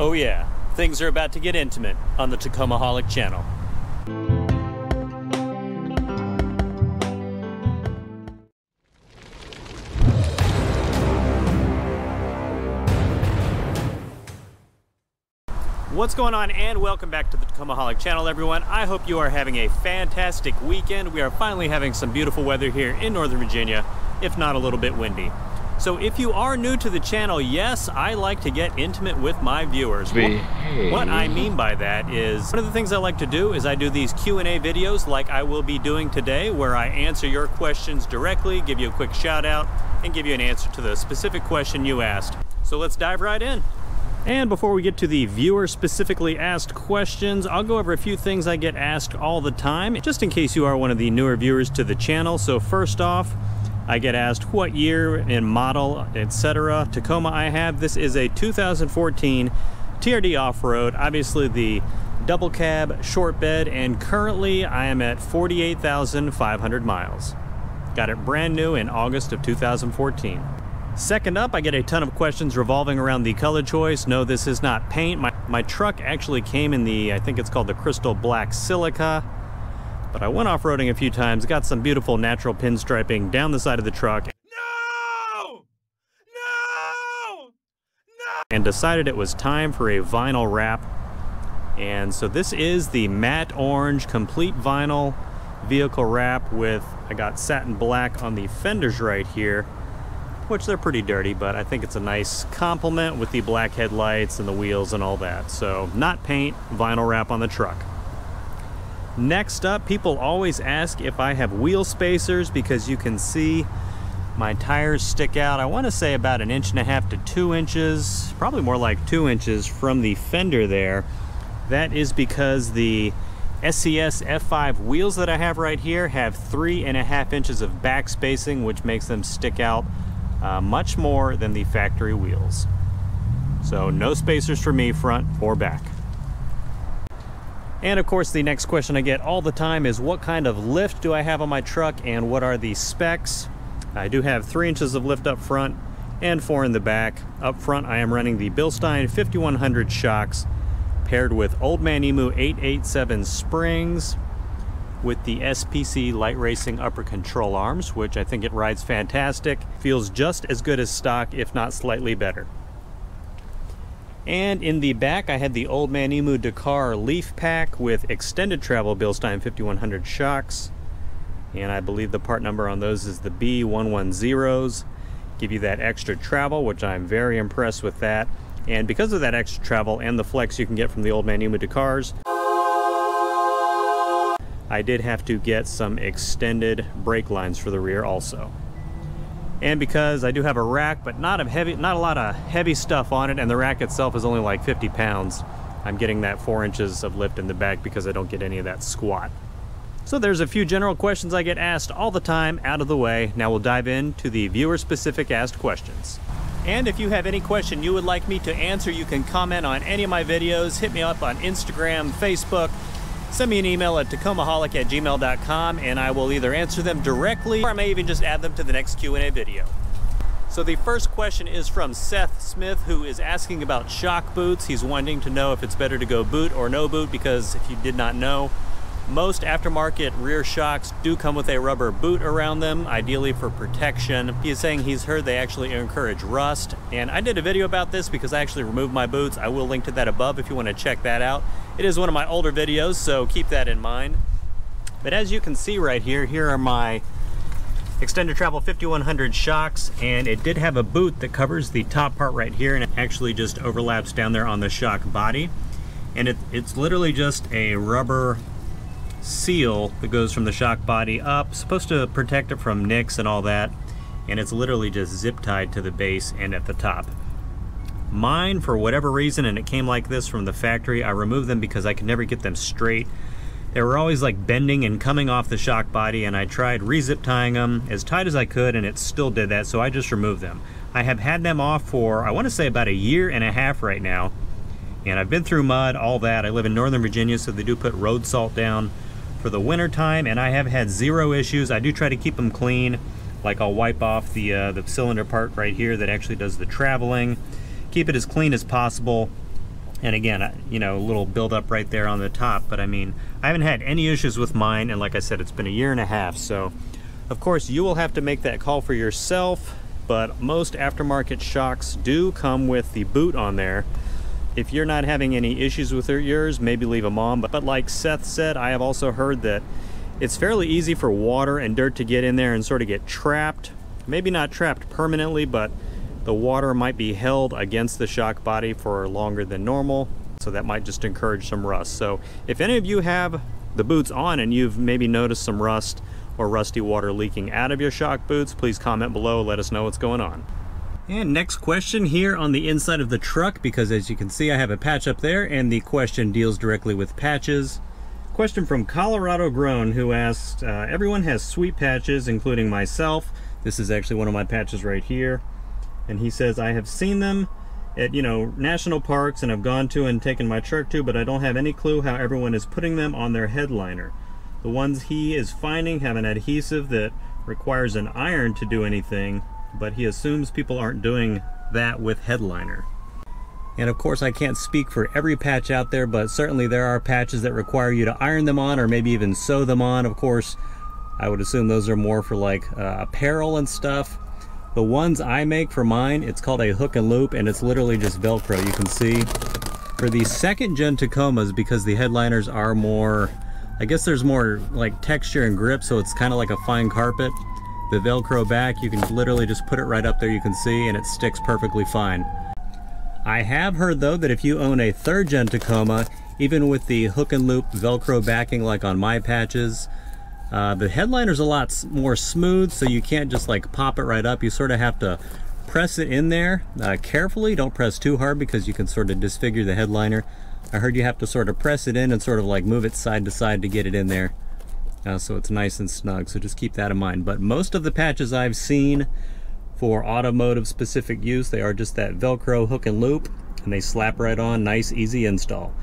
Oh yeah, things are about to get intimate on the Tacomaholic channel. What's going on, and welcome back to the Tacomaholic channel, everyone. I hope you are having a fantastic weekend. We are finally having some beautiful weather here in Northern Virginia, if not a little bit windy. So if you are new to the channel, yes, I like to get intimate with my viewers. What I mean by that is, one of the things I like to do is I do these Q&A videos like I will be doing today, where I answer your questions directly, give you a quick shout out, and give you an answer to the specific question you asked. So let's dive right in. And before we get to the viewer specifically asked questions, I'll go over a few things I get asked all the time, just in case you are one of the newer viewers to the channel. So first off, I get asked what year and model, etc. Tacoma I have. This is a 2014 TRD off-road, obviously the double cab, short bed, and currently I am at 48,500 miles. Got it brand new in August of 2014. Second up, I get a ton of questions revolving around the color choice. No, this is not paint. My truck actually came in the, I think it's called the crystal black silica, but I went off-roading a few times, got some beautiful natural pinstriping down the side of the truck. No! No! No! And decided it was time for a vinyl wrap. And so this is the matte orange complete vinyl vehicle wrap with, I got satin black on the fenders right here, which they're pretty dirty, but I think it's a nice complement with the black headlights and the wheels and all that. So not paint, vinyl wrap on the truck. Next up, people always ask if I have wheel spacers, because you can see my tires stick out, I want to say about 1.5 to 2 inches, probably more like 2 inches from the fender there. That is because the SCS F5 wheels that I have right here have 3.5 inches of back spacing, which makes them stick out much more than the factory wheels. So no spacers for me, front or back. And of course, the next question I get all the time is what kind of lift do I have on my truck and what are the specs? I do have 3 inches of lift up front and 4 in the back. Up front, I am running the Bilstein 5100 shocks paired with Old Man Emu 887 springs with the SPC light racing upper control arms, which I think it rides fantastic. Feels just as good as stock, if not slightly better. And in the back, I had the Old Man Emu Dakar Leaf Pack with extended travel Bilstein 5100 shocks. And I believe the part number on those is the B110s. Give you that extra travel, which I'm very impressed with that. And because of that extra travel and the flex you can get from the Old Man Emu Dakars, I did have to get some extended brake lines for the rear also. And because I do have a rack, but not a lot of heavy stuff on it, and the rack itself is only like 50 pounds, I'm getting that 4 inches of lift in the back because I don't get any of that squat. So there's a few general questions I get asked all the time out of the way. Now we'll dive into the viewer-specific asked questions. And if you have any question you would like me to answer, you can comment on any of my videos, hit me up on Instagram, Facebook, send me an email at tacomaholic@gmail.com, and I will either answer them directly or I may even just add them to the next Q&A video. So the first question is from Seth Smith, who is asking about shock boots. He's wanting to know if it's better to go boot or no boot, because if you did not know, most aftermarket rear shocks do come with a rubber boot around them, ideally for protection. He is saying he's heard they actually encourage rust, and I did a video about this because I actually removed my boots. I will link to that above if you want to check that out. It is one of my older videos, so keep that in mind. But as you can see right here, here are my extended travel 5100 shocks, and it did have a boot that covers the top part right here, and it actually just overlaps down there on the shock body. And it's literally just a rubber seal that goes from the shock body up, supposed to protect it from nicks and all that, and it's literally just zip tied to the base and at the top. Mine, for whatever reason, and it came like this from the factory, I removed them because I could never get them straight. They were always like bending and coming off the shock body, and I tried re-zip tying them as tight as I could and it still did that, so I just removed them. I have had them off for, I want to say, about 1.5 years right now, and I've been through mud, all that. I live in Northern Virginia, so they do put road salt down for the winter time, and I have had 0 issues. I do try to keep them clean, like I'll wipe off the cylinder part right here that actually does the traveling, keep it as clean as possible, And again, you know, a little buildup right there on the top, but I mean, I haven't had any issues with mine, and like I said, it's been a year and a half, so of course you will have to make that call for yourself, but most aftermarket shocks do come with the boot on there. If you're not having any issues with yours, maybe leave them on, but like Seth said, I have also heard that it's fairly easy for water and dirt to get in there and sort of get trapped. Maybe not trapped permanently, but the water might be held against the shock body for longer than normal, so that might just encourage some rust. So if any of you have the boots on and you've maybe noticed some rust or rusty water leaking out of your shock boots, please comment below, let us know what's going on. And next question here on the inside of the truck, because as you can see I have a patch up there and the question deals directly with patches. Question from Colorado Grown, who asked, everyone has sweet patches, including myself. This is actually one of my patches right here. And he says, I have seen them at, you know, national parks and have gone to and taken my truck to, but I don't have any clue how everyone is putting them on their headliner. The ones he is finding have an adhesive that requires an iron to do anything, but he assumes people aren't doing that with headliner. And of course I can't speak for every patch out there, but certainly there are patches that require you to iron them on or maybe even sew them on. Of course, I would assume those are more for like apparel and stuff. The ones I make for mine, it's called a hook and loop, and it's literally just Velcro. You can see for the second gen Tacomas, because the headliners are more, I guess there's more like texture and grip, so it's kind of like a fine carpet. The Velcro back, you can literally just put it right up there, you can see, and it sticks perfectly fine. I have heard though that if you own a third gen Tacoma, even with the hook and loop Velcro backing like on my patches, the headliner's a lot more smooth, so you can't just like pop it right up. You sort of have to press it in there carefully. Don't press too hard because you can sort of disfigure the headliner. I heard you have to sort of press it in and sort of like move it side to side to get it in there, so it's nice and snug. So just keep that in mind. But most of the patches I've seen for automotive specific use, they are just that Velcro hook and loop, and they slap right on. Nice, easy install.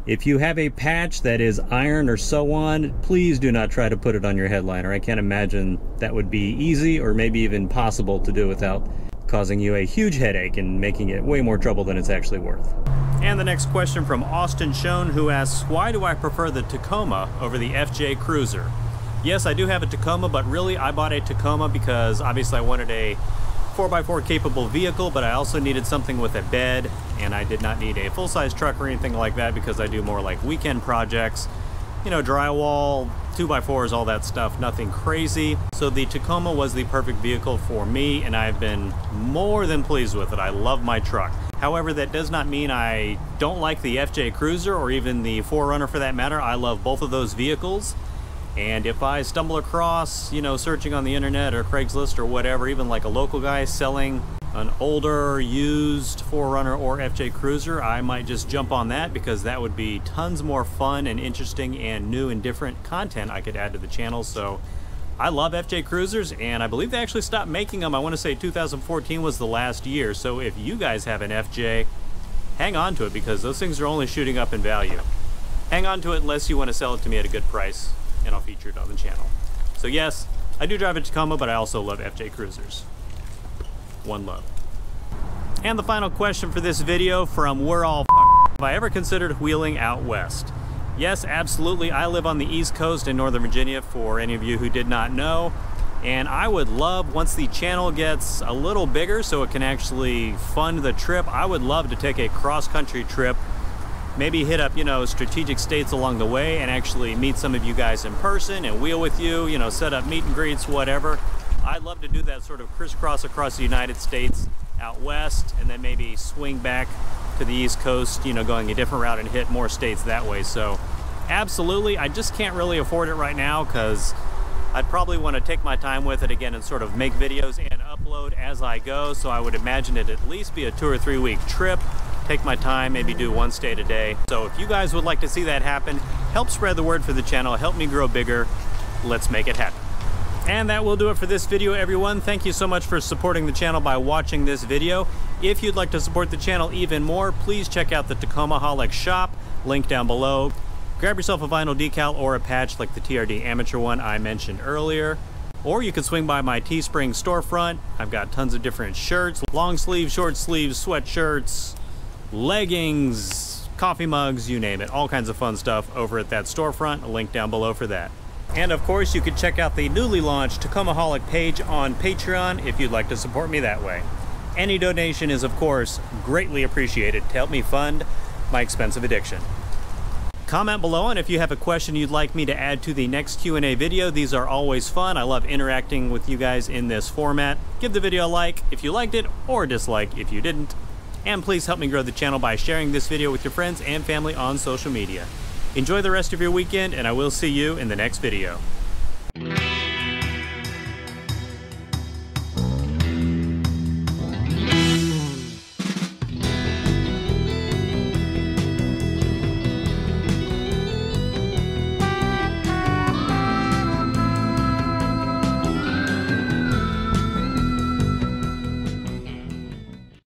If you have a patch that is iron or sew on, please do not try to put it on your headliner. I can't imagine that would be easy or maybe even possible to do without causing you a huge headache and making it way more trouble than it's actually worth. And the next question from Austin Schoen, who asks, why do I prefer the Tacoma over the FJ Cruiser? Yes, I do have a Tacoma, but really I bought a Tacoma because obviously I wanted a 4x4 capable vehicle, but I also needed something with a bed, and I did not need a full-size truck or anything like that because I do more like weekend projects, you know, drywall, 2x4s, all that stuff, nothing crazy. So the Tacoma was the perfect vehicle for me, and I've been more than pleased with it. I love my truck. However, that does not mean I don't like the FJ Cruiser or even the 4Runner for that matter. I love both of those vehicles. And if I stumble across, you know, searching on the internet or Craigslist or whatever, even like a local guy selling an older used 4Runner or FJ Cruiser, I might just jump on that because that would be tons more fun and interesting and new and different content I could add to the channel. So I love FJ Cruisers, and I believe they actually stopped making them. I want to say 2014 was the last year. So if you guys have an FJ, hang on to it because those things are only shooting up in value. Hang on to it unless you want to sell it to me at a good price, and I'll feature it on the channel. So yes, I do drive a Tacoma, but I also love FJ Cruisers. One love. And the final question for this video from We're All have I ever considered wheeling out west? Yes, absolutely. I live on the East Coast in Northern Virginia, for any of you who did not know. And I would love, once the channel gets a little bigger so it can actually fund the trip, I would love to take a cross-country trip. Maybe hit up, you know, strategic states along the way and actually meet some of you guys in person and wheel with you, you know, set up meet and greets, whatever. I'd love to do that sort of crisscross across the United States out west and then maybe swing back to the East Coast, you know, going a different route and hit more states that way. So absolutely, I just can't really afford it right now because I'd probably want to take my time with it again and sort of make videos and upload as I go. So I would imagine it at least be a 2 or 3 week trip. Take my time, maybe do one state a day. So if you guys would like to see that happen, help spread the word for the channel, help me grow bigger. Let's make it happen. And that will do it for this video, everyone. Thank you so much for supporting the channel by watching this video. If you'd like to support the channel even more, please check out the Tacomaholic shop, link down below. Grab yourself a vinyl decal or a patch like the TRD Amateur one I mentioned earlier. Or you can swing by my Teespring storefront. I've got tons of different shirts, long sleeve, short sleeves, sweatshirts, leggings, coffee mugs, you name it, all kinds of fun stuff over at that storefront. A link down below for that. And of course, you can check out the newly launched Tacomaholic page on Patreon if you'd like to support me that way. Any donation is, of course, greatly appreciated to help me fund my expensive addiction. Comment below on if you have a question you'd like me to add to the next Q&A video. These are always fun. I love interacting with you guys in this format. Give the video a like if you liked it, or a dislike if you didn't. And please help me grow the channel by sharing this video with your friends and family on social media. Enjoy the rest of your weekend, and I will see you in the next video.